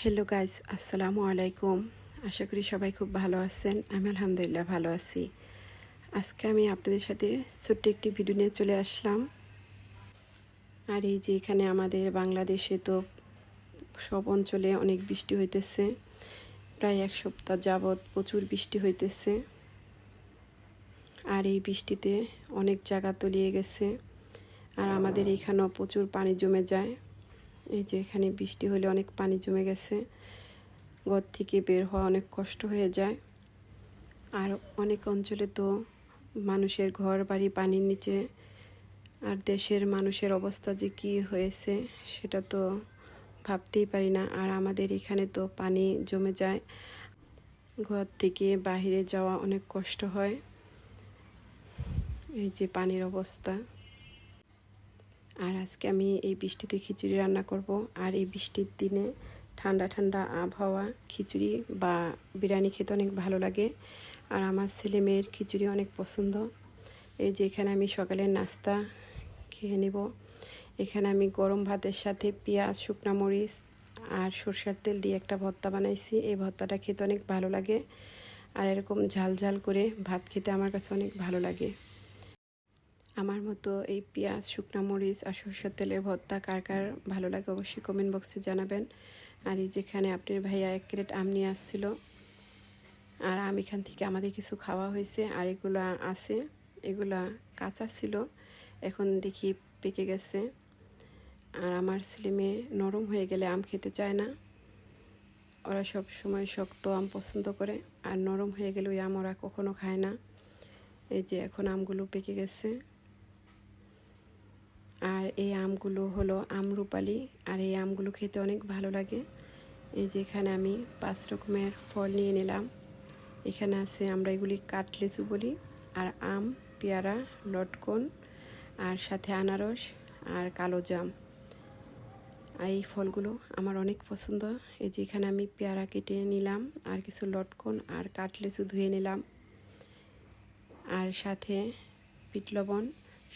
Hello guys, আসসালামু আলাইকুম। আশা করি সবাই খুব ভালো আছেন। আমি আলহামদুলিল্লাহ ভালো আছি। আজকে আমি আপনাদের সাথে ছোট্ট একটি ভিডিও নিয়ে চলে আসলাম। আর এই যে এখানে আমাদের বাংলাদেশে তো সব অঞ্চলে অনেক বৃষ্টি হইতেছে। প্রায় এক সপ্তাহ যাবৎ প্রচুর বৃষ্টি হইতেছে। আর এই বৃষ্টিতে অনেক জায়গা তলিয়ে গেছে। আর আমাদের এখানেও প্রচুর পানি জমে যায়। এই যে এখানে বৃষ্টি হলে অনেক পানি জমে গেছে। ঘর থেকে বের হওয়া অনেক কষ্ট হয়ে যায়। আর অনেক অঞ্চলে তো মানুষের ঘর বাড়ি পানির নিচে। আর দেশের মানুষের অবস্থা যে কী হয়েছে সেটা তো ভাবতেই পারি না। আর আমাদের এখানে তো পানি জমে যায়, ঘর থেকে বাইরে যাওয়া অনেক কষ্ট হয়। এই যে পানির অবস্থা। আর আজকে আমি এই বৃষ্টিতে খিচুড়ি রান্না করব। আর এই বৃষ্টির দিনে ঠান্ডা ঠান্ডা আবহাওয়া, খিচুড়ি বা বিরিয়ানি খেতে অনেক ভালো লাগে। আর আমার ছেলে মেয়ের খিচুড়ি অনেক পছন্দ। এই যে এখানে আমি সকালের নাস্তা খেয়ে নেব। এখানে আমি গরম ভাতের সাথে পেঁয়াজ, শুকনা মরিচ আর সরষের তেল দিয়ে একটা ভর্তা বানাইছি। এই ভর্তাটা খেতে অনেক ভালো লাগে। আর এরকম ঝাল ঝাল করে ভাত খেতে আমার কাছে অনেক ভালো লাগে। আমার মতো এই পেঁয়াজ, শুকনা মরিচ আর সরষের তেলের ভর্তা কার কার ভালো লাগে অবশ্যই কমেন্ট বক্সে জানাবেন। আর এই যেখানে আপনার ভাইয়া 1 ক্রেট আম নিয়ে আসছিল। আর আম এখান থেকে আমাদের কিছু খাওয়া হয়েছে। আর এগুলা আছে, এগুলা কাঁচা ছিল, এখন দেখি পেকে গেছে। আর আমার ছেলে মেয়ে নরম হয়ে গেলে আম খেতে চায় না। ওরা সব সময় শক্ত আম পছন্দ করে, আর নরম হয়ে গেলে ওই আম ওরা কখনো খায় না। এই যে এখন আমগুলো পেকে গেছে। আর এই আমগুলো হলো আমরুপালি। আর এই আমগুলো খেতে অনেক ভালো লাগে। এই যে এখানে আমি 5 রকমের ফল নিয়ে নিলাম। এখানে আছে, আমরা এগুলি কাটলেচু বলি। আর আম, পেয়ারা, লটকন, আর সাথে আনারস আর কালো জাম। আর এই ফলগুলো আমার অনেক পছন্দ। এই যে এখানে আমি পেয়ারা কেটে নিলাম, আর কিছু লটকন আর কাটলেচু ধুয়ে নিলাম, আর সাথে বিট লবণ,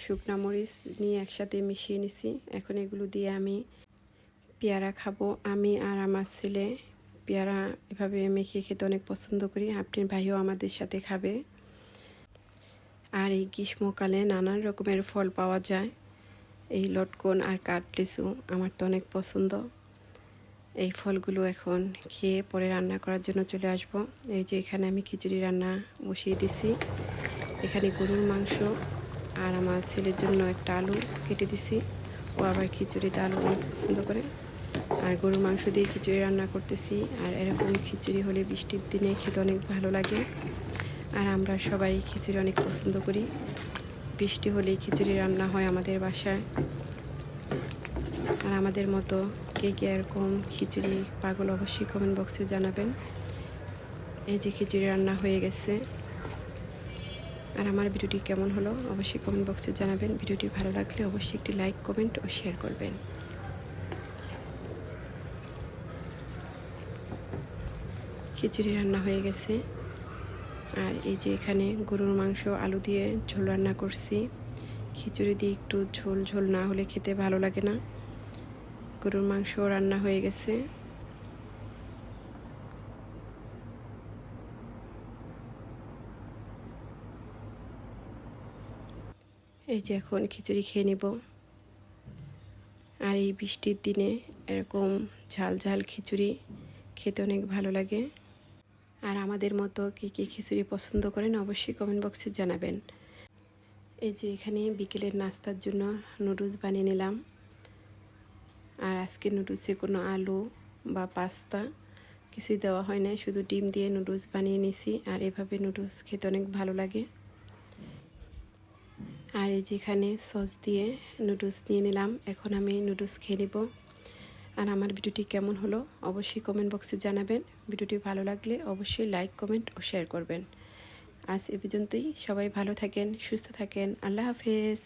শুকনা মরিচ নিয়ে একসাথে মিশিয়ে নিছি। এখন এগুলো দিয়ে আমি পেয়ারা খাবো। আমি আর আমার ছেলে পেয়ারা এভাবে মেখে খেতে অনেক পছন্দ করি। আপনার ভাইও আমাদের সাথে খাবে। আর এই গ্রীষ্মকালে নানান রকমের ফল পাওয়া যায়। এই লটকন আর কাটলেচু আমার তো অনেক পছন্দ। এই ফলগুলো এখন খেয়ে পরে রান্না করার জন্য চলে আসব। এই যে এখানে আমি খিচুড়ি রান্না বসিয়ে দিছি। এখানে গরুর মাংস আর আমার ছেলের জন্য একটা আলু কেটে দিছি। ও আবার খিচুড়িতে আলু অনেক পছন্দ করে। আর গরুর মাংস দিয়ে খিচুড়ি রান্না করতেছি। আর এরকম খিচুড়ি হলে বৃষ্টির দিনে খেতে অনেক ভালো লাগে। আর আমরা সবাই খিচুড়ি অনেক পছন্দ করি। বৃষ্টি হলেই খিচুড়ি রান্না হয় আমাদের বাসায়। আর আমাদের মতো কে কে এরকম খিচুড়ি পাগল অবশ্যই কমেন্ট বক্সে জানাবেন। এই যে খিচুড়ি রান্না হয়ে গেছে। আর আমার ভিডিওটি কেমন হলো অবশ্যই কমেন্ট বক্সে জানাবেন। ভিডিওটি ভালো লাগলে অবশ্যই একটি লাইক, কমেন্ট ও শেয়ার করবেন। খিচুড়ি রান্না হয়ে গেছে। আর এই যে এখানে গরুর মাংস আলু দিয়ে ঝোল রান্না করছি। খিচুড়ি দিয়ে একটু ঝোল ঝোল না হলে খেতে ভালো লাগে না। গরুর মাংস রান্না হয়ে গেছে। এই যে এখন খিচুড়ি খেয়ে নেব। আর এই বৃষ্টির দিনে এরকম ঝাল ঝাল খিচুড়ি খেতে অনেক ভালো লাগে। আর আমাদের মতো কী কী খিচুড়ি পছন্দ করেন অবশ্যই কমেন্ট বক্সে জানাবেন। এই যে এখানে বিকেলের নাস্তার জন্য নুডলস বানিয়ে নিলাম। আর আজকে নুডলসে কোনো আলু বা পাস্তা কিছুই দেওয়া হয় না, শুধু ডিম দিয়ে নুডলস বানিয়ে নিছি। আর এভাবে নুডলস খেতে অনেক ভালো লাগে। আর এই যেখানে সস দিয়ে নুডলস নিয়ে নিলাম। এখন আমি নুডলস খেয়ে নেব। আর আমার ভিডিওটি কেমন হলো অবশ্যই কমেন্ট বক্সে জানাবেন। ভিডিওটি ভালো লাগলে অবশ্যই লাইক, কমেন্ট ও শেয়ার করবেন। আজ এ পর্যন্তই। সবাই ভালো থাকেন, সুস্থ থাকেন। আল্লাহ হাফেজ।